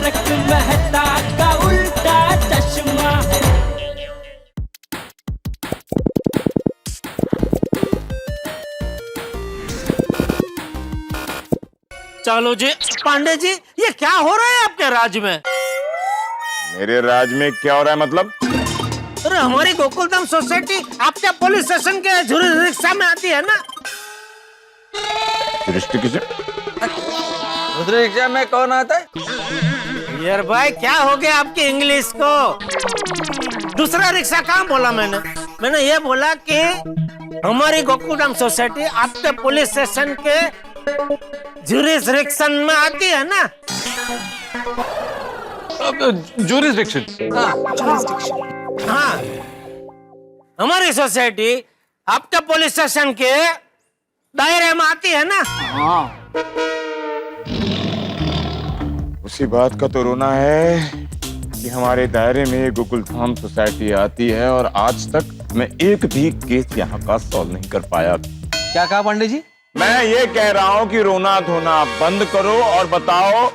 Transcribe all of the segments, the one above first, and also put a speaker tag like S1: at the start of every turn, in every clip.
S1: तारक मेहता का उल्टा चश्मा।
S2: चलो जी पांडे जी, ये क्या हो रहा है आपके राज्य में?
S3: मेरे राज में क्या हो रहा है मतलब?
S2: अरे हमारी गोकुलधाम सोसाइटी आपके पुलिस स्टेशन के जुरिस्डिक्शन में आती है ना?
S4: रिक्शा में कौन आता है?
S2: यार भाई क्या हो गया आपकी इंग्लिश को? दूसरा रिक्शा कहाँ बोला मैंने ये बोला कि हमारी गोकुलधाम सोसाइटी आपके पुलिस स्टेशन के जुरिस्डिक्शन में आती है ना?
S4: जुरिस्डिक्शन।
S2: हाँ, हमारी सोसाइटी आपके पुलिस स्टेशन के दायरे में आती है ना?
S3: उसी बात का तो रोना है कि हमारे दायरे में गोकुलधाम सोसाइटी आती है और आज तक मैं एक भी केस यहाँ का सॉल्व नहीं कर पाया।
S4: क्या कहा पांडे जी?
S3: मैं ये कह रहा हूँ कि रोना धोना बंद करो और बताओ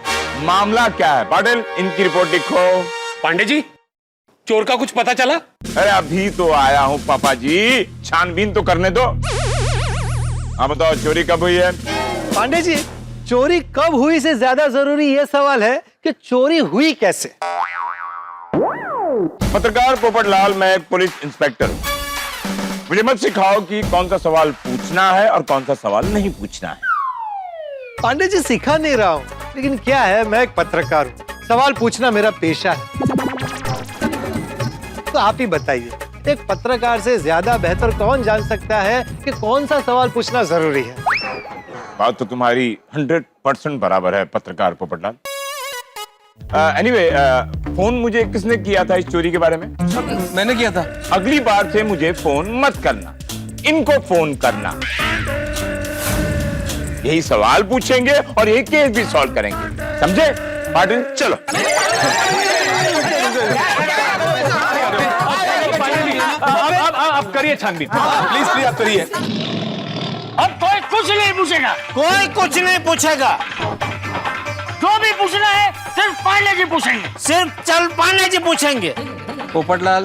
S3: मामला क्या है। पाटिल, इनकी रिपोर्ट लिखो।
S5: पांडे जी, चोर का कुछ पता चला?
S3: अरे अभी तो आया हूँ पापा जी, छानबीन तो करने दो। हाँ बताओ, चोरी कब हुई है?
S6: पांडे जी, चोरी कब हुई से ज्यादा जरूरी यह सवाल है कि चोरी हुई कैसे।
S3: पत्रकार पोपटलाल, मैं एक पुलिस इंस्पेक्टर हूँ। मुझे मत सिखाओ कि कौन सा सवाल पूछना है और कौन सा सवाल नहीं पूछना है।
S6: पांडे जी, सिखा नहीं रहा हूँ, लेकिन क्या है, मैं एक पत्रकार हूँ, सवाल पूछना मेरा पेशा है। तो आप ही बताइए, एक पत्रकार से ज्यादा बेहतर कौन जान सकता है कि कौन सा सवाल पूछना जरूरी है।
S3: बात तो तुम्हारी 100% बराबर है पत्रकार पोपटलाल। एनीवे, फोन मुझे किसने किया था इस चोरी के बारे में?
S4: मैंने किया था।
S3: अगली बार से मुझे फोन मत करना, इनको फोन करना। यही सवाल पूछेंगे और एक केस भी सॉल्व करेंगे, समझे? पाटिल, चलो।
S5: आप करिए छानबीन, प्लीज प्लीज आप करिए।
S2: अब कोई कुछ नहीं पूछेगा, कोई कुछ नहीं पूछेगा। जो भी पूछना है सिर्फ पांडे जी पूछेंगे, सिर्फ चल पांडे जी पूछेंगे।
S4: पोपटलाल,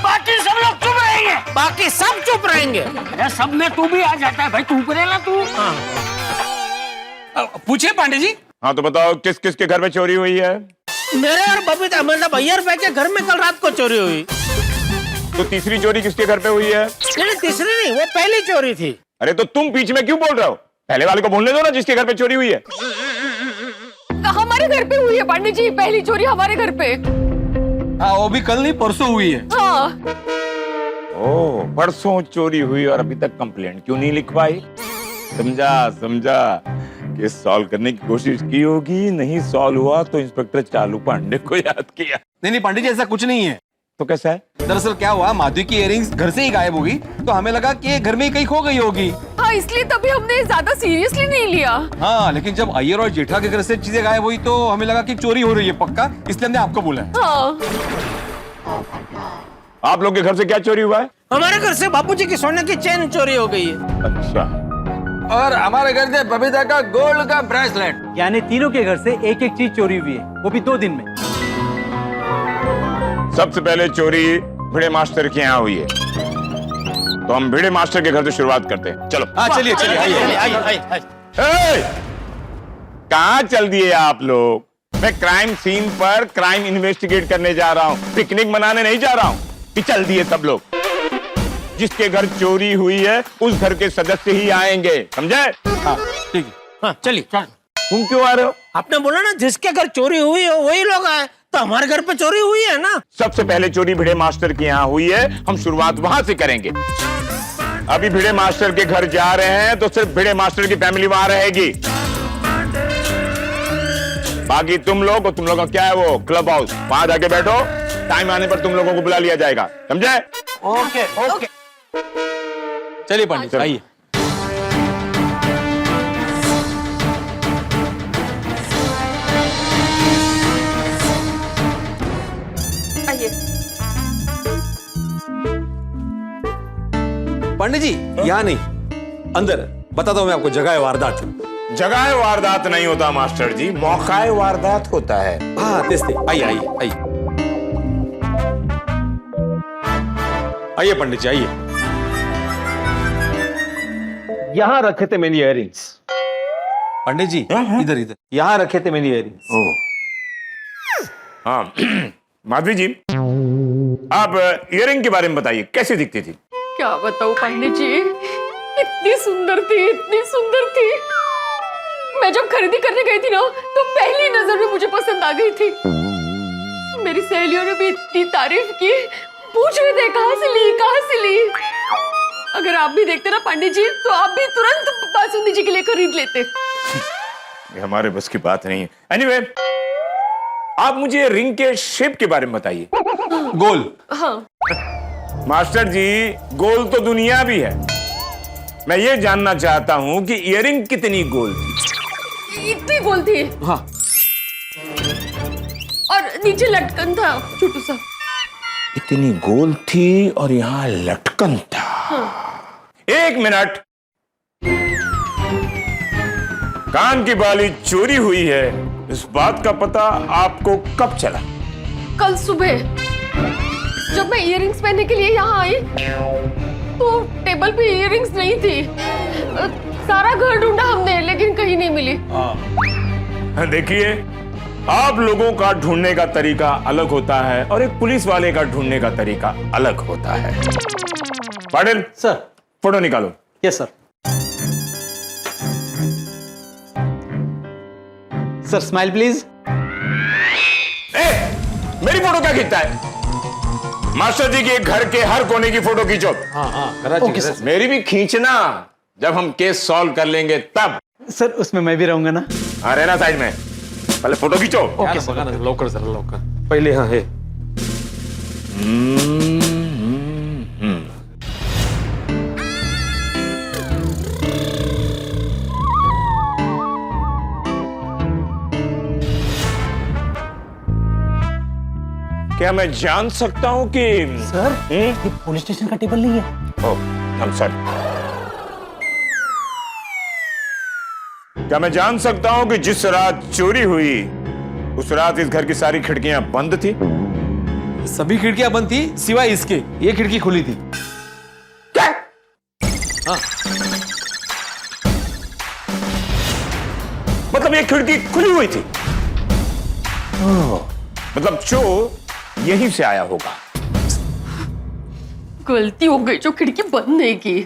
S2: बाकी सब लोग चुप रहेंगे, बाकी सब चुप रहेंगे। अरे सब में तू भी आ जाता है भाई, तू करेला तू।
S5: पूछिए पांडे जी।
S3: हाँ तो बताओ, किस किस के घर में चोरी हुई है?
S2: मेरे और बबीता मतलब अय्यर भाई के घर में कल रात को चोरी हुई।
S3: तो तीसरी चोरी किसके घर पे हुई है?
S2: नहीं, तीसरी नहीं, वो पहली चोरी थी।
S3: अरे तो तुम बीच में क्यों बोल रहे हो? पहले वाले को बोलने दो ना, जिसके घर पे चोरी हुई है।
S7: हमारे घर पे हुई है पांडे जी, पहली चोरी हमारे घर पे।
S4: हाँ, वो भी कल नहीं परसों हुई है।
S7: हाँ।
S3: ओह, परसों चोरी हुई और अभी तक कंप्लेंट क्यों नहीं लिखवाई? समझा केस सॉल्व करने की कोशिश की होगी, नहीं सॉल्व हुआ तो इंस्पेक्टर चालू पांडे को याद किया।
S4: नहीं पांडे जी, ऐसा कुछ नहीं है।
S3: तो कैसा है?
S4: दरअसल क्या हुआ, माधवी की इयररिंग्स घर से ही गायब होगी, तो हमें लगा कि घर में ही कहीं खो गई होगी।
S7: हाँ, इसलिए तभी हमने ज्यादा सीरियसली नहीं लिया।
S4: हाँ, लेकिन जब अय्यर और जेठा के घर से चीजें गायब हुई तो हमें लगा कि चोरी हो रही है पक्का, इसलिए हमने आपको बोला है।
S7: हाँ।
S3: आप लोग के घर से क्या चोरी हुआ है?
S2: हमारे घर से बापूजी की सोने की चेन चोरी हो गई है।
S3: अच्छा,
S4: और हमारे घर से बबीता का गोल्ड का ब्रेसलेट।
S6: यानी तीनों के घर से एक एक चीज चोरी हुई है, वो भी 2 दिन में।
S3: सबसे पहले चोरी भिड़े मास्टर के यहाँ हुई है, तो हम भिड़े मास्टर के घर से शुरुआत करते हैं। चलो।
S4: हाँ चलिए चलिए, आइए।
S3: कहाँ चल दिए आप लोग? मैं क्राइम सीन पर क्राइम इन्वेस्टिगेट करने जा रहा हूँ, पिकनिक मनाने नहीं जा रहा हूँ कि चल दिए सब लोग। जिसके घर चोरी हुई है उस घर के सदस्य ही आएंगे, समझे?
S4: हाँ ठीक है।
S2: हाँ चलिए चल।
S3: तुम क्यों आ रहे हो?
S2: आपने बोला ना जिसके घर चोरी हुई हो वही लोग आए, तो हमारे घर पे चोरी हुई है ना।
S3: सबसे पहले चोरी भिड़े मास्टर के यहाँ हुई है, हम शुरुआत वहां से करेंगे। अभी भिड़े मास्टर के घर जा रहे हैं तो सिर्फ भिड़े मास्टर की फैमिली वहां रहेगी। बाकी तुम लोग और तुम लोगों का क्या है वो क्लब हाउस, वहां जाके बैठो, टाइम आने पर तुम लोगों को बुला लिया जाएगा, समझे?
S2: Okay okay.
S4: चलिए पंडित
S3: चलो।
S4: आइए।
S7: आइए।
S4: पंडित जी यहाँ नहीं, अंदर बताता हूँ मैं आपको जगह है वारदात।
S3: जगह वारदात नहीं होता मास्टर जी, मौका वारदात होता है।
S4: हाँ तेज थे, आइए आइए आइए आइए पंडित जी आइए। यहाँ रखे थे मेरी इयररिंग्स। पंडित जी इधर इधर, यहाँ रखे थे मेरी इयररिंग्स।
S3: हाँ माधवी जी, आप इयरिंग के बारे में बताइए, कैसी दिखती थी?
S7: क्या बताऊं पंडित जी, इतनी सुंदर थी, इतनी सुंदर थी। मैं जब खरीदी करने गई थी ना, तो पहली नजर में मुझे पसंद आ गई थी। मेरी सहेलियों ने भी इतनी तारीफ की, पूछ रहे थे कहाँ से ली, कहाँ से ली। अगर आप भी देखते ना पंडित जी, तो आप भी तुरंत बासुंदी जी के लिए खरीद लेते।
S3: ये हमारे बस की बात नहीं है। एनीवे, आप मुझे रिंग के शेप के बारे में बताइए।
S4: गोल।
S7: हाँ
S3: मास्टर जी, गोल तो दुनिया भी है। मैं ये जानना चाहता हूं कि इयरिंग कितनी गोल थी?
S7: इतनी गोल थी।
S4: हाँ
S7: और नीचे लटकन था छोटू सा।
S3: इतनी गोल थी और यहाँ लटकन था। एक मिनट, कान की बाली चोरी हुई है, इस बात का पता आपको कब चला?
S7: कल सुबह जब मैं इयररिंग्स पहनने के लिए यहाँ आई, तो टेबल पे इयररिंग्स नहीं थी। सारा घर ढूंढा हमने, लेकिन कहीं नहीं मिली।
S3: देखिए, आप लोगों का ढूंढने का तरीका अलग होता है और एक पुलिस वाले का ढूंढने का तरीका अलग होता है। पाटिल
S6: सर।
S3: फोटो निकालो।
S6: Yes sir. Sir smile please.
S3: मेरी फोटो क्या खींचता है? मास्टर जी के घर के हर कोने की फोटो खींचो।
S6: Okay sir.
S3: मेरी भी खींचना, जब हम केस सॉल्व कर लेंगे तब।
S6: सर उसमें मैं भी रहूंगा ना?
S3: हाँ, रहना साइड में, पहले फोटो खींचो।
S4: ओके सर, लौकर सर लौकर, पहले हाँ है।
S3: क्या मैं जान सकता हूं कि
S2: सर ये पुलिस स्टेशन का टेबल नहीं है।
S3: I'm sorry। क्या मैं जान सकता हूं कि जिस रात चोरी हुई, उस रात इस घर की सारी खिड़कियां बंद थी?
S4: सभी खिड़कियां बंद थी सिवाय इसके, ये खिड़की खुली थी।
S3: क्या?
S4: हाँ।
S3: मतलब ये खिड़की खुली हुई थी? मतलब चोर यहीं से आया होगा।
S7: गलती हो गई जो खिड़की बंद नहीं की।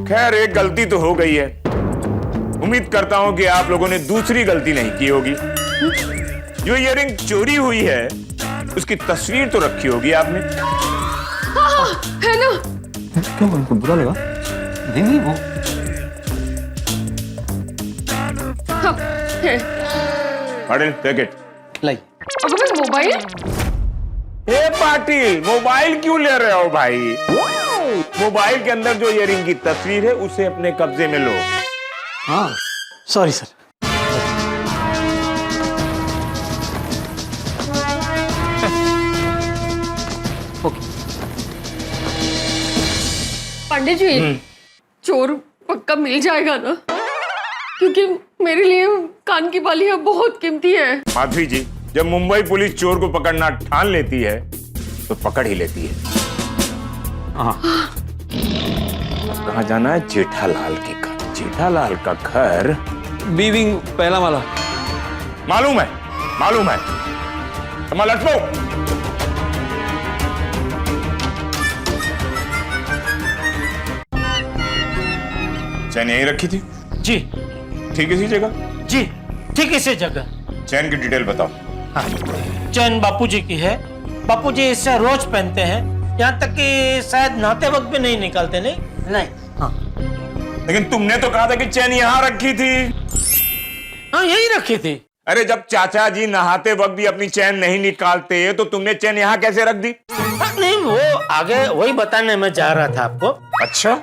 S3: खैर, एक गलती तो हो गई है। उम्मीद करता हूं कि आप लोगों ने दूसरी गलती नहीं की होगी। जो इयरिंग चोरी हुई है, उसकी तस्वीर तो रखी होगी आपने।
S7: हाँ, है ना?
S4: क्यों उनको बुरा लगा? नहीं वो
S7: हाँ, है।
S3: Patil, take it.
S6: लाई।
S7: अब मैं मोबाइल।
S3: ए पाटिल, मोबाइल क्यों ले रहे हो भाई? मोबाइल के अंदर जो इयरिंग की तस्वीर है, उसे अपने कब्जे में लो।
S6: हाँ सॉरी सर।
S7: पंडित जी, चोर पक्का मिल जाएगा ना? क्योंकि मेरे लिए कान की बालियां बहुत कीमती है।
S3: माधवी जी, जब मुंबई पुलिस चोर को पकड़ना ठान लेती है, तो पकड़ ही लेती है। कहाँ जाना है? जेठालाल के घर। जेठालाल का घर
S4: बी विंग पहला वाला।
S3: मालूम है, मालूम है। लटको। चैन यहीं रखी थी?
S2: जी
S3: ठीक इसी जगह?
S2: जी ठीक इसी जगह।
S3: चैन की डिटेल बताओ।
S2: हाँ, चैन बापूजी की है। बापूजी इसे रोज पहनते हैं, यहाँ तक कि शायद नहाते वक्त भी नहीं निकालते। नहीं। हाँ
S3: लेकिन तुमने तो कहा था कि चैन यहाँ रखी थी।
S2: हाँ यही रखी थी।
S3: अरे जब चाचा जी नहाते वक्त भी अपनी चैन नहीं निकालते, तो तुमने चैन यहाँ कैसे रख दी?
S2: हाँ, नहीं वो आगे वही बताने में जा रहा था आपको।
S3: अच्छा,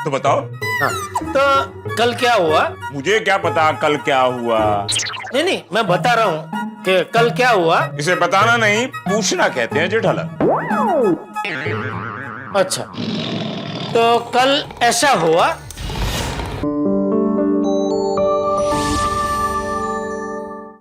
S3: तो बताओ।
S2: हाँ, तो कल क्या हुआ?
S3: मुझे क्या पता कल क्या हुआ?
S2: नहीं मैं बता रहा हूँ कि कल क्या हुआ।
S3: इसे बताना नहीं, पूछना कहते हैं जेठालाल।
S2: अच्छा, तो कल ऐसा हुआ